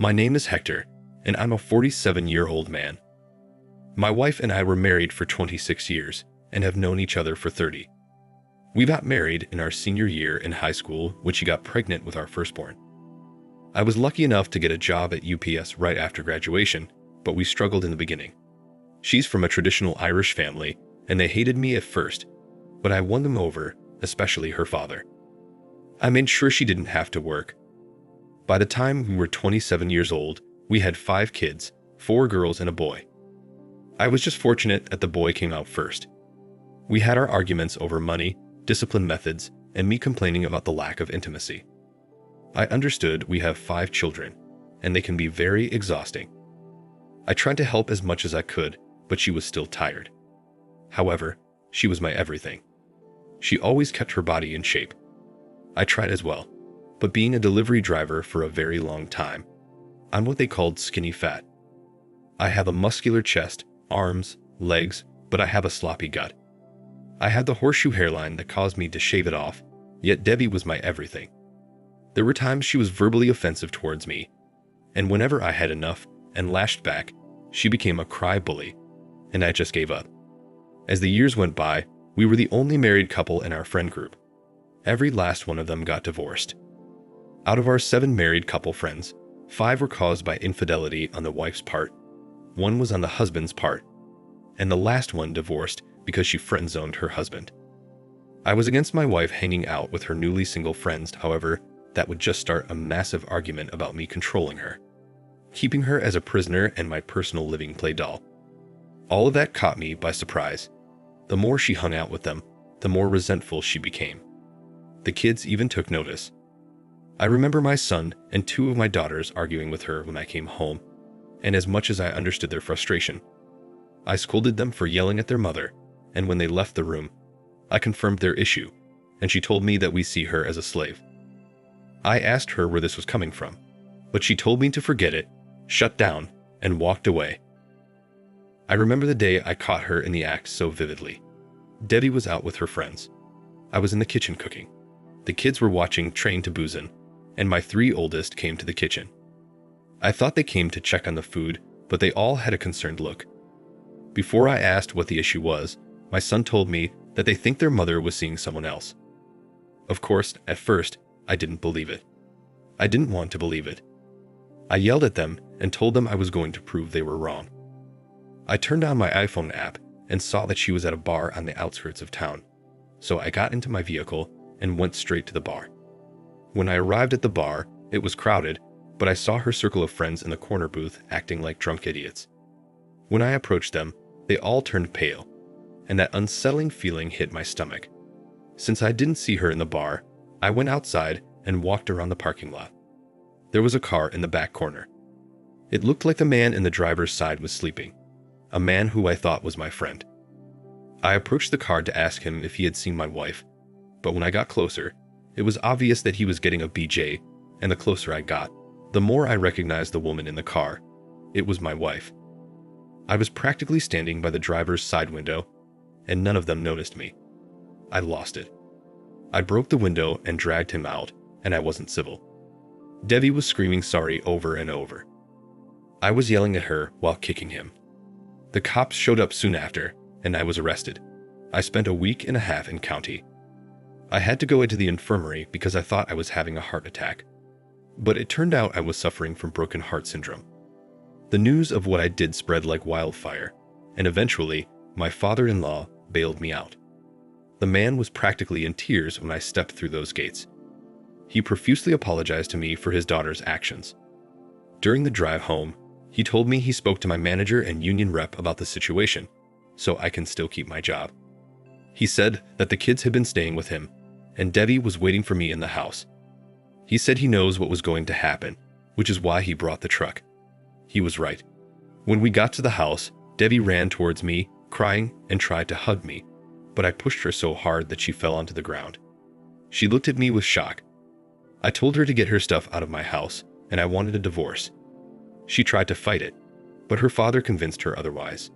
My name is Hector, and I'm a 47-year-old man. My wife and I were married for 26 years and have known each other for 30. We got married in our senior year in high school when she got pregnant with our firstborn. I was lucky enough to get a job at UPS right after graduation, but we struggled in the beginning. She's from a traditional Irish family, and they hated me at first, but I won them over, especially her father. I made sure she didn't have to work. By the time we were 27 years old, we had 5 kids, 4 girls and a boy. I was just fortunate that the boy came out first. We had our arguments over money, discipline methods, and me complaining about the lack of intimacy. I understood we have 5 children, and they can be very exhausting. I tried to help as much as I could, but she was still tired. However, she was my everything. She always kept her body in shape. I tried as well, but being a delivery driver for a very long time, I'm what they called skinny fat. I have a muscular chest, arms, legs, but I have a sloppy gut. I had the horseshoe hairline that caused me to shave it off, yet Debbie was my everything. There were times she was verbally offensive towards me, and whenever I had enough and lashed back, she became a cry bully, and I just gave up. As the years went by, we were the only married couple in our friend group. Every last one of them got divorced. Out of our 7 married couple friends, 5 were caused by infidelity on the wife's part, 1 was on the husband's part, and the last one divorced because she friend-zoned her husband. I was against my wife hanging out with her newly single friends, however, that would just start a massive argument about me controlling her, keeping her as a prisoner and my personal living play doll. All of that caught me by surprise. The more she hung out with them, the more resentful she became. The kids even took notice. I remember my son and 2 of my daughters arguing with her when I came home, and as much as I understood their frustration, I scolded them for yelling at their mother, and when they left the room, I confirmed their issue, and she told me that we see her as a slave. I asked her where this was coming from, but she told me to forget it, shut down, and walked away. I remember the day I caught her in the act so vividly. Debbie was out with her friends. I was in the kitchen cooking. The kids were watching Train to Busan, and my 3 oldest came to the kitchen. I thought they came to check on the food, but they all had a concerned look. Before I asked what the issue was, my son told me that they think their mother was seeing someone else. Of course, at first, I didn't believe it. I didn't want to believe it. I yelled at them and told them I was going to prove they were wrong. I turned on my iPhone app and saw that she was at a bar on the outskirts of town, so I got into my vehicle and went straight to the bar. When I arrived at the bar, it was crowded, but I saw her circle of friends in the corner booth acting like drunk idiots. When I approached them, they all turned pale, and that unsettling feeling hit my stomach. Since I didn't see her in the bar, I went outside and walked around the parking lot. There was a car in the back corner. It looked like the man in the driver's side was sleeping, a man who I thought was my friend. I approached the car to ask him if he had seen my wife, but when I got closer, it was obvious that he was getting a BJ, and the closer I got, the more I recognized the woman in the car. It was my wife. I was practically standing by the driver's side window, and none of them noticed me. I lost it. I broke the window and dragged him out, and I wasn't civil. Debbie was screaming sorry over and over. I was yelling at her while kicking him. The cops showed up soon after, and I was arrested. I spent a week and a half in county. I had to go into the infirmary because I thought I was having a heart attack. But it turned out I was suffering from broken heart syndrome. The news of what I did spread like wildfire, and eventually, my father-in-law bailed me out. The man was practically in tears when I stepped through those gates. He profusely apologized to me for his daughter's actions. During the drive home, he told me he spoke to my manager and union rep about the situation, so I can still keep my job. He said that the kids had been staying with him, and Debbie was waiting for me in the house. He said he knows what was going to happen, which is why he brought the truck. He was right. When we got to the house, Debbie ran towards me, crying, and tried to hug me, but I pushed her so hard that she fell onto the ground. She looked at me with shock. I told her to get her stuff out of my house, and I wanted a divorce. She tried to fight it, but her father convinced her otherwise.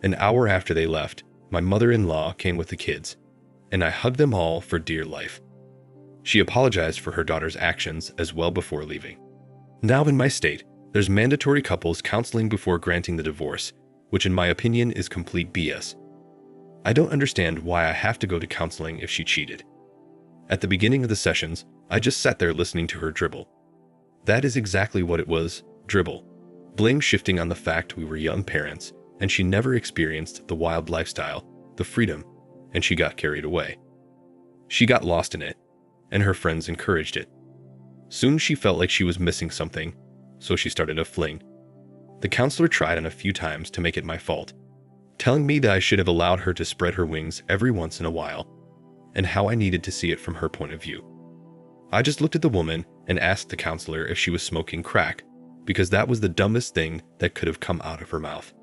An hour after they left, my mother-in-law came with the kids, and I hugged them all for dear life. She apologized for her daughter's actions as well before leaving. Now in my state, there's mandatory couples counseling before granting the divorce, which in my opinion is complete BS. I don't understand why I have to go to counseling if she cheated. At the beginning of the sessions, I just sat there listening to her dribble. That is exactly what it was, dribble. Blame shifting on the fact we were young parents, and she never experienced the wild lifestyle, the freedom, and she got carried away. She got lost in it, and her friends encouraged it. Soon she felt like she was missing something, so she started a fling. The counselor tried on a few times to make it my fault, telling me that I should have allowed her to spread her wings every once in a while, and how I needed to see it from her point of view. I just looked at the woman and asked the counselor if she was smoking crack, because that was the dumbest thing that could have come out of her mouth.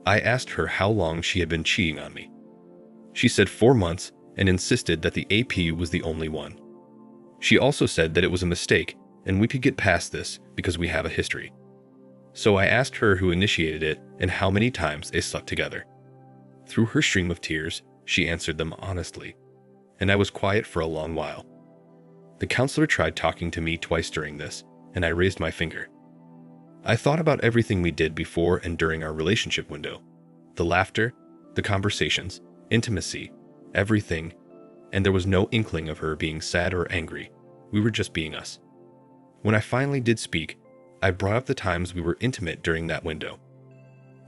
I asked her how long she had been cheating on me. She said 4 months and insisted that the AP was the only one. She also said that it was a mistake and we could get past this because we have a history. So I asked her who initiated it and how many times they slept together. Through her stream of tears, she answered them honestly, and I was quiet for a long while. The counselor tried talking to me twice during this, and I raised my finger. I thought about everything we did before and during our relationship window. The laughter, the conversations, intimacy, everything, and there was no inkling of her being sad or angry. We were just being us. When I finally did speak, I brought up the times we were intimate during that window.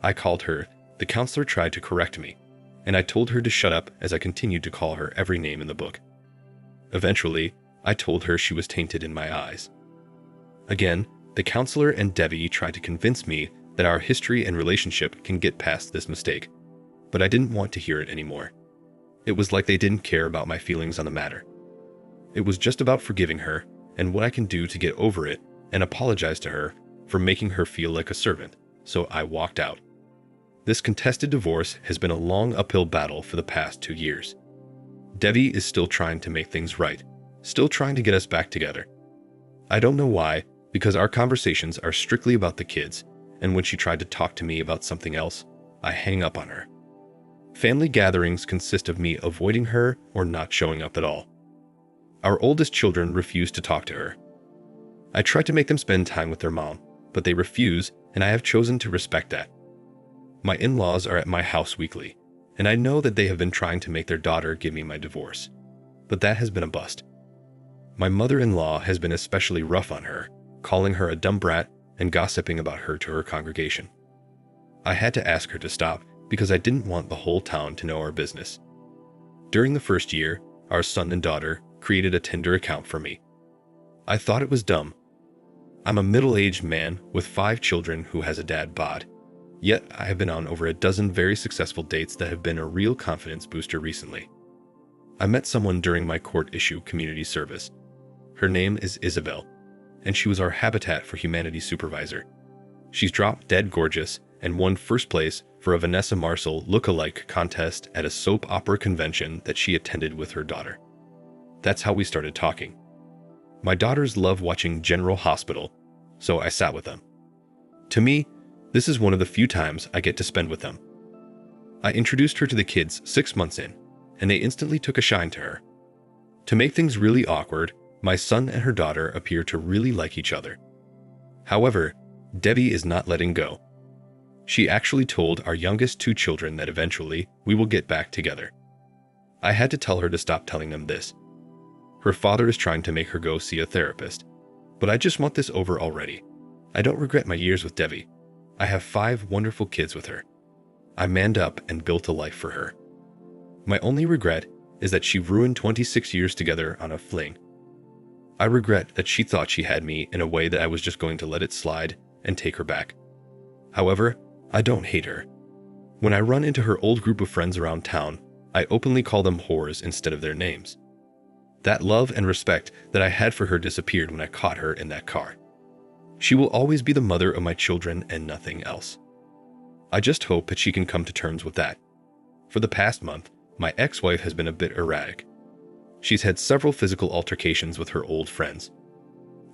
I called her, the counselor tried to correct me, and I told her to shut up as I continued to call her every name in the book. Eventually, I told her she was tainted in my eyes. Again, the counselor and Debbie tried to convince me that our history and relationship can get past this mistake, but I didn't want to hear it anymore. It was like they didn't care about my feelings on the matter. It was just about forgiving her and what I can do to get over it and apologize to her for making her feel like a servant, so I walked out. This contested divorce has been a long uphill battle for the past 2 years. Debbie is still trying to make things right, still trying to get us back together. I don't know why, because our conversations are strictly about the kids, and when she tried to talk to me about something else, I hang up on her. Family gatherings consist of me avoiding her or not showing up at all. Our oldest children refuse to talk to her. I try to make them spend time with their mom, but they refuse, and I have chosen to respect that. My in-laws are at my house weekly, and I know that they have been trying to make their daughter give me my divorce, but that has been a bust. My mother-in-law has been especially rough on her, calling her a dumb brat and gossiping about her to her congregation. I had to ask her to stop because I didn't want the whole town to know our business. During the first year, our son and daughter created a Tinder account for me. I thought it was dumb. I'm a middle-aged man with 5 children who has a dad bod, yet I have been on over a dozen very successful dates that have been a real confidence booster recently. I met someone during my court issue community service. Her name is Isabel, and she was our Habitat for Humanity supervisor. She's dropped dead gorgeous and won first place for a Vanessa Marcel look-alike contest at a soap opera convention that she attended with her daughter. That's how we started talking. My daughters love watching General Hospital, so I sat with them. To me, this is one of the few times I get to spend with them. I introduced her to the kids 6 months in, and they instantly took a shine to her. To make things really awkward, my son and her daughter appear to really like each other. However, Debbie is not letting go. She actually told our youngest 2 children that eventually we will get back together. I had to tell her to stop telling them this. Her father is trying to make her go see a therapist, but I just want this over already. I don't regret my years with Debbie. I have 5 wonderful kids with her. I manned up and built a life for her. My only regret is that she ruined 26 years together on a fling. I regret that she thought she had me in a way that I was just going to let it slide and take her back. However, I don't hate her. When I run into her old group of friends around town, I openly call them whores instead of their names. That love and respect that I had for her disappeared when I caught her in that car. She will always be the mother of my children and nothing else. I just hope that she can come to terms with that. For the past month, my ex-wife has been a bit erratic. She's had several physical altercations with her old friends.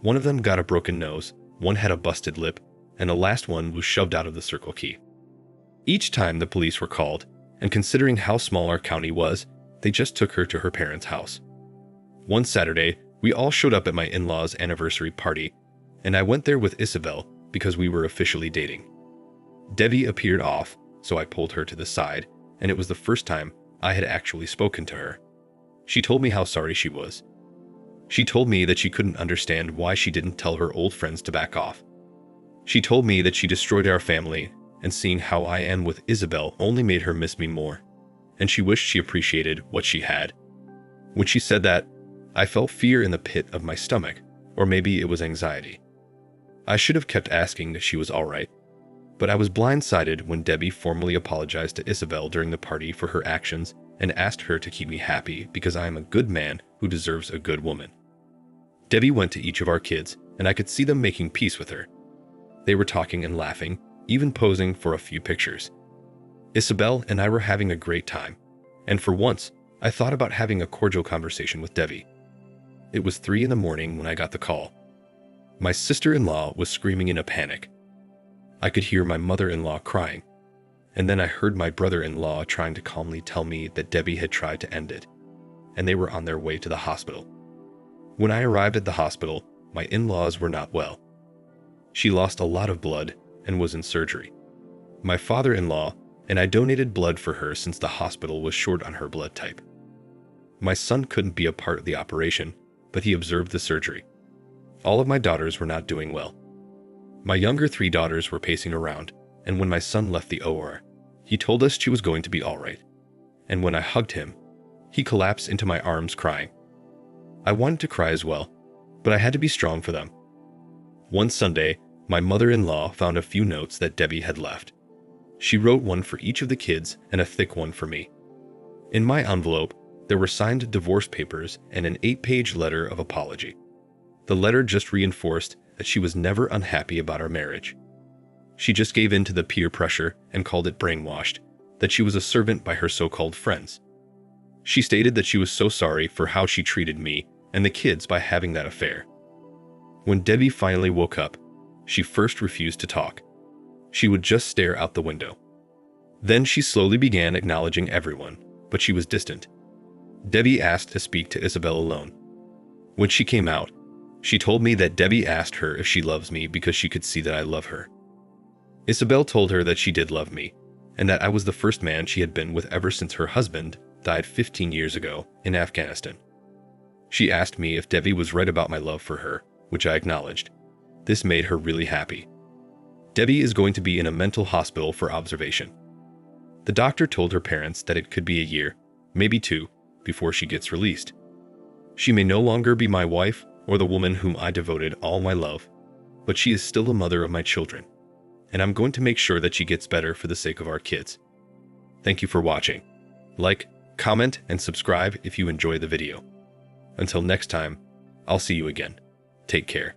One of them got a broken nose, one had a busted lip, and the last one was shoved out of the Circle K. Each time the police were called, and considering how small our county was, they just took her to her parents' house. One Saturday, we all showed up at my in-laws' anniversary party, and I went there with Isabel because we were officially dating. Debbie appeared off, so I pulled her to the side, and it was the first time I had actually spoken to her. She told me how sorry she was. She told me that she couldn't understand why she didn't tell her old friends to back off. She told me that she destroyed our family, and seeing how I am with Isabel only made her miss me more, and she wished she appreciated what she had. When she said that, I felt fear in the pit of my stomach, or maybe it was anxiety. I should have kept asking if she was all right, but I was blindsided when Debbie formally apologized to Isabel during the party for her actions and asked her to keep me happy because I am a good man who deserves a good woman. Debbie went to each of our kids, and I could see them making peace with her. They were talking and laughing, even posing for a few pictures. Isabel and I were having a great time, and for once, I thought about having a cordial conversation with Debbie. It was 3 a.m. when I got the call. My sister-in-law was screaming in a panic. I could hear my mother-in-law crying, and then I heard my brother-in-law trying to calmly tell me that Debbie had tried to end it, and they were on their way to the hospital. When I arrived at the hospital, my in-laws were not well. She lost a lot of blood and was in surgery. My father-in-law and I donated blood for her since the hospital was short on her blood type. My son couldn't be a part of the operation, but he observed the surgery. All of my daughters were not doing well. My younger 3 daughters were pacing around, and when my son left the OR, he told us she was going to be all right. And when I hugged him, he collapsed into my arms crying. I wanted to cry as well, but I had to be strong for them. One Sunday, my mother-in-law found a few notes that Debbie had left. She wrote one for each of the kids and a thick one for me. In my envelope, there were signed divorce papers and an 8-page letter of apology. The letter just reinforced that she was never unhappy about our marriage. She just gave in to the peer pressure and called it brainwashed, that she was a servant by her so-called friends. She stated that she was so sorry for how she treated me and the kids by having that affair. When Debbie finally woke up, she first refused to talk. She would just stare out the window. Then she slowly began acknowledging everyone, but she was distant. Debbie asked to speak to Isabel alone. When she came out, she told me that Debbie asked her if she loves me because she could see that I love her. Isabel told her that she did love me, and that I was the first man she had been with ever since her husband died 15 years ago in Afghanistan. She asked me if Debbie was right about my love for her, which I acknowledged. This made her really happy. Debbie is going to be in a mental hospital for observation. The doctor told her parents that it could be a year, maybe 2, before she gets released. She may no longer be my wife or the woman whom I devoted all my love, but she is still the mother of my children, and I'm going to make sure that she gets better for the sake of our kids. Thank you for watching. Like, comment, and subscribe if you enjoy the video. Until next time, I'll see you again. Take care.